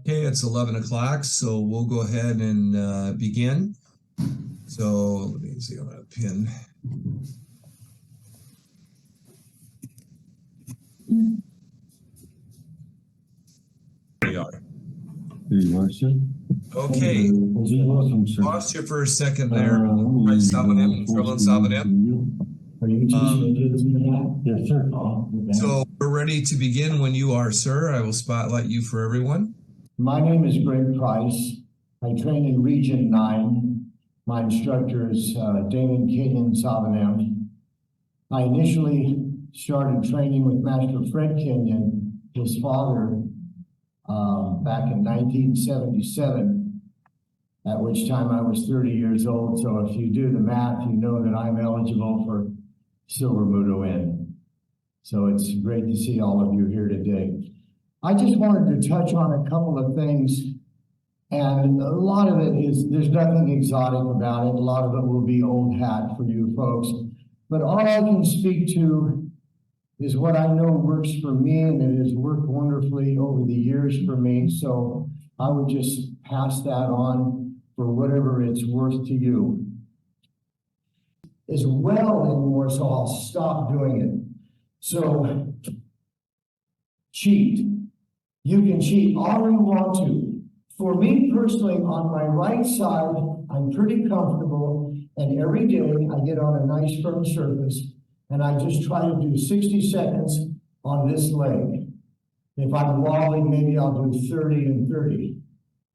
Okay, it's 11 o'clock, so we'll go ahead and begin. So let me see, I'm going to pin. There you are. Okay, lost you for a second there. Trevellyan, Trevellyan. Are you teaching the kids in that? Yes, sir. So we're ready to begin when you are, sir. I will spotlight you for everyone. My name is Greg Price. I train in Region 9. My instructor is Damon Kenyon Savanam. I initially started training with Master Fred Kenyon, his father, back in 1977, at which time I was 30 years old. So if you do the math, you know that I'm eligible for Silver Mudo Inn. So it's great to see all of you here today. I just wanted to touch on a couple of things, and a lot of it is, there's nothing exotic about it. A lot of it will be old hat for you folks. But all I can speak to is what I know works for me, and it has worked wonderfully over the years for me. So I would just pass that on for whatever it's worth to you. As well anymore, so I'll stop doing it. So, cheat. You can cheat all you want to. For me personally, on my right side, I'm pretty comfortable, and every day I get on a nice firm surface, and I just try to do 60 seconds on this leg. If I'm wobbly, maybe I'll do 30 and 30.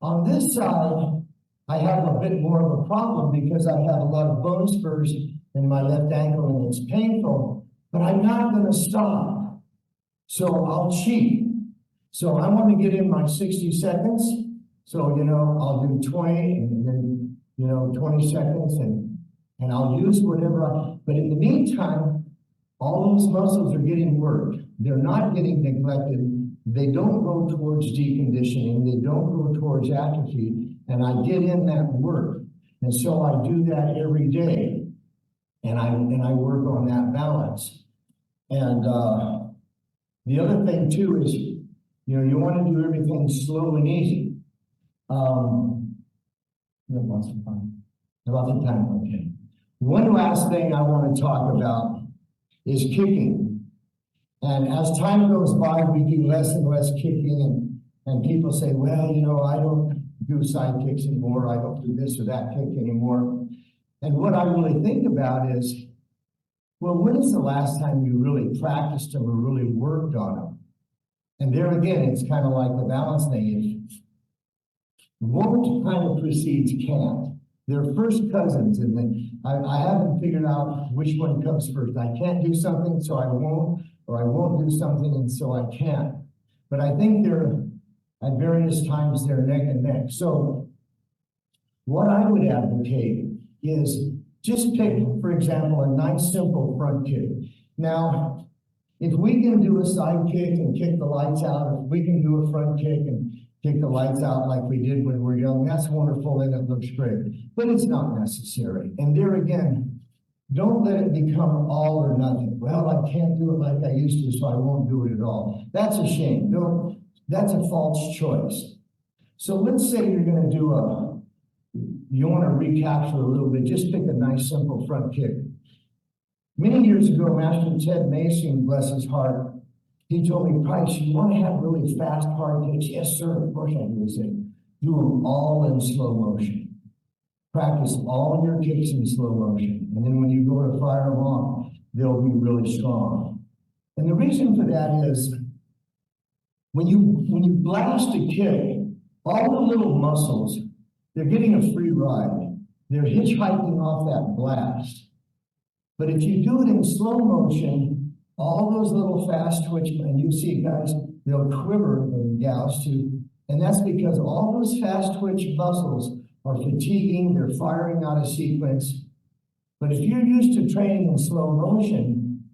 On this side, I have a bit more of a problem because I have a lot of bone spurs in my left ankle, and it's painful, but I'm not going to stop. So I'll cheat. So I want to get in my 60 seconds. So, I'll do 20 and then, 20 seconds and I'll use whatever but in the meantime, all those muscles are getting worked. They're not getting neglected. They don't go towards deconditioning. They don't go towards atrophy. And I get in that work. And so I do that every day. And I work on that balance. And the other thing too is, you want to do everything slow and easy. Lots of time. Okay. One last thing I want to talk about is kicking. And as time goes by, we do less and less kicking, and people say, well, I don't do side kicks anymore. I don't do this or that kick anymore. And what I really think about is, well, when is the last time you really practiced them or really worked on them? And there again, it's kind of like the balance thing. Won't kind of precedes can't. They're first cousins, and then I haven't figured out which one comes first. I can't do something, so I won't, or I won't do something, and so I can't. But I think they're, at various times, they're neck and neck. So what I would advocate is just pick, for example, a nice simple front kick. Now, if we can do a side kick and kick the lights out, if we can do a front kick and kick the lights out like we did when we were young, that's wonderful and it looks great, but it's not necessary. And there again, don't let it become all or nothing. Well, I can't do it like I used to, so I won't do it at all. That's a shame. That's a false choice. So let's say you're going to do you want to recapture a little bit, just pick a nice simple front kick. Many years ago, Master Ted Mason, bless his heart, he told me, Price, you want to have really fast, hard kicks? Yes, sir, of course I do. He said, do them all in slow motion. Practice all your kicks in slow motion. And then when you go to fire them off, they'll be really strong. And the reason for that is, when you blast a kick, all the little muscles, they're getting a free ride. They're hitchhiking off that blast. But if you do it in slow motion, all those little fast twitch, and you see guys, they'll quiver, and gals too, and that's because all those fast twitch muscles are fatiguing, they're firing out of sequence. But if you're used to training in slow motion,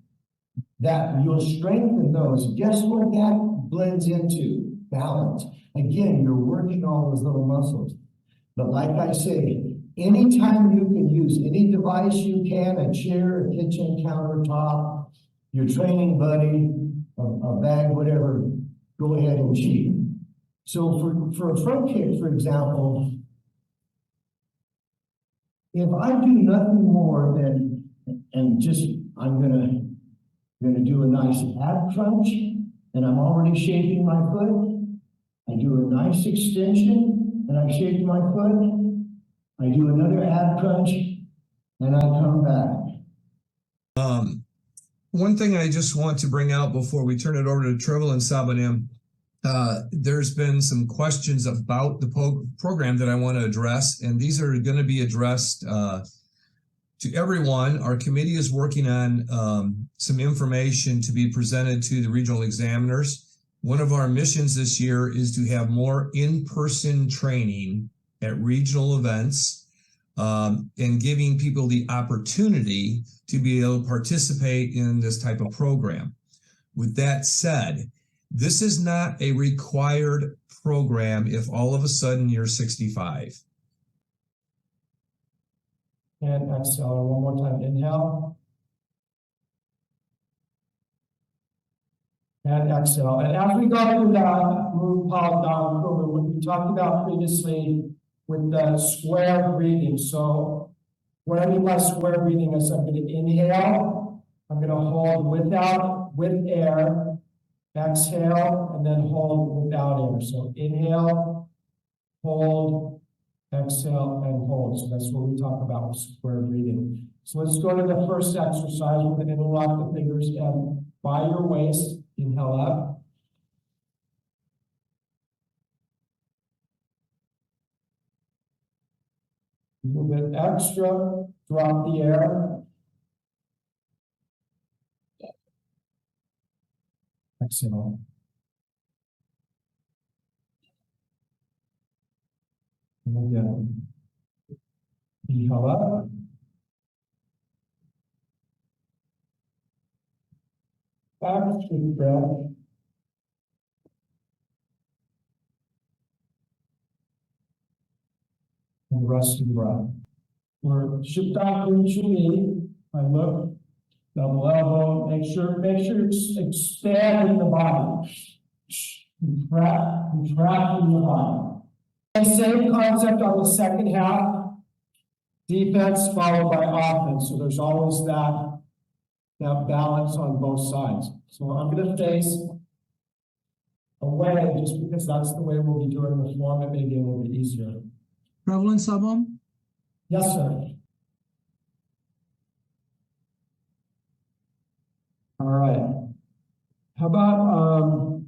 that you'll strengthen those. Guess what that blends into? Balance. Again, you're working all those little muscles. But like I say, anytime you can use any device you can, a chair, a kitchen countertop, your training buddy, a bag, whatever, go ahead and cheat. So for a front kick, for example, if I do nothing more than, and just, I'm gonna do a nice ab crunch, and I'm already shaping my foot. I do a nice extension, and I shape my foot. I do another ab crunch, and I come back. One thing I just want to bring out before we turn it over to Trevellyan and Sabanim, there's been some questions about the program that I want to address, and these are going to be addressed to everyone. Our committee is working on some information to be presented to the regional examiners. One of our missions this year is to have more in-person training at regional events, and giving people the opportunity to be able to participate in this type of program. With that said, this is not a required program if all of a sudden you're 65. And exhale, one more time, inhale. And exhale. And as we go through that move, pause, down, improvement, what we talked about previously with the square breathing. So what I mean by square breathing is I'm going to inhale, I'm going to hold with air, exhale, and then hold without air. So inhale, hold, exhale, and hold. So that's what we talk about with square breathing. So let's go to the first exercise. We're going to interlock the fingers and by your waist, inhale up. A little bit extra, drop the air. Exhale. And again. Inhale up. Extra breath. And rest of the breath. We're shift down into knee. I look, double elbow, make sure it's expanding the body. Contracting the body. And same concept on the second half. Defense followed by offense. So there's always that balance on both sides. So I'm going to face away just because that's the way we'll be doing the form. It may be a little bit easier. Trevellyan, Sabam? Yes, sir. All right. How about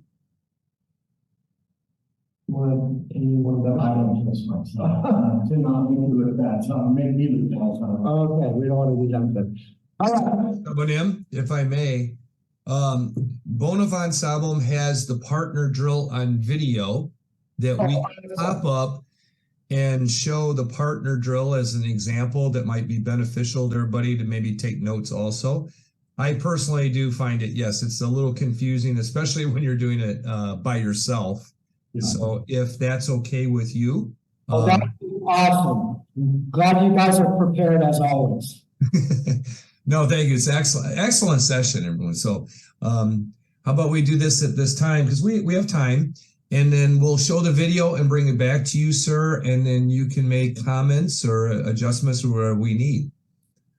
Any one of the items, that's myself. To not make you look bad, so make me look bad. okay, we don't want to do that then. All right. Sabanim, if I may, Bonavan Sabam has the partner drill on video that we can pop up and show the partner drill as an example that might be beneficial to everybody to maybe take notes also. I personally do find it, yes, it's a little confusing, especially when you're doing it by yourself. Yeah. So if that's okay with you. Oh, that's awesome. Glad you guys are prepared as always. No, thank you. It's excellent session, everyone. So how about we do this at this time? Because we have time. And then we'll show the video and bring it back to you, sir. And then you can make comments or adjustments where we need.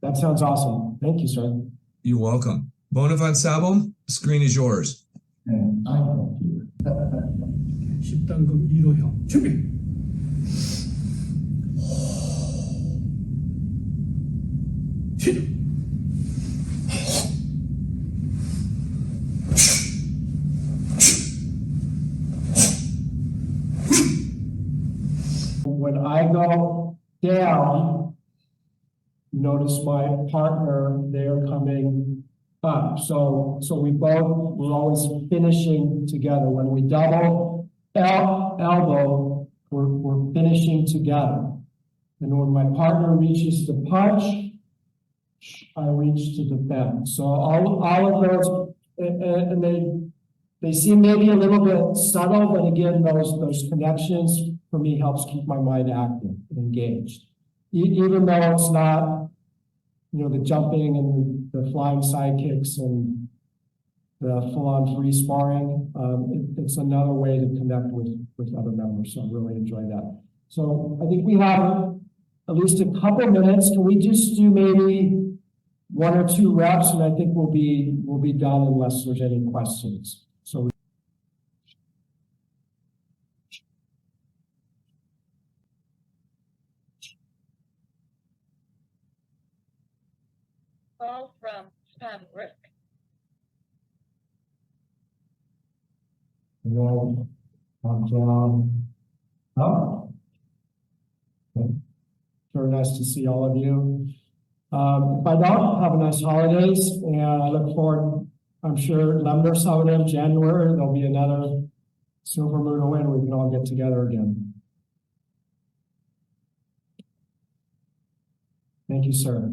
That sounds awesome. Thank you, sir. You're welcome. Bonavan Sabam, screen is yours. And I thank you. 10단금 1호형 준비. 시작. When I go down, notice my partner, they're coming up. So we're always finishing together. When we double elbow, we're finishing together. And when my partner reaches the punch, I reach to defend. So all of those, and they seem maybe a little bit subtle, but again, those connections for me helps keep my mind active and engaged. Even though it's not, the jumping and the flying side kicks and the full-on free sparring, it's another way to connect with other members. So I really enjoy that. So I think we have at least a couple minutes. Can we just do maybe 1 or 2 reps, and I think we'll be done unless there's any questions. So Call from Spam Rick. Then come down, up. very nice to see all of you. If I don't, have a nice holidays, and I look forward, I'm sure Lemner Summit in January, there'll be another silver moon away, and we can all get together again. Thank you, sir.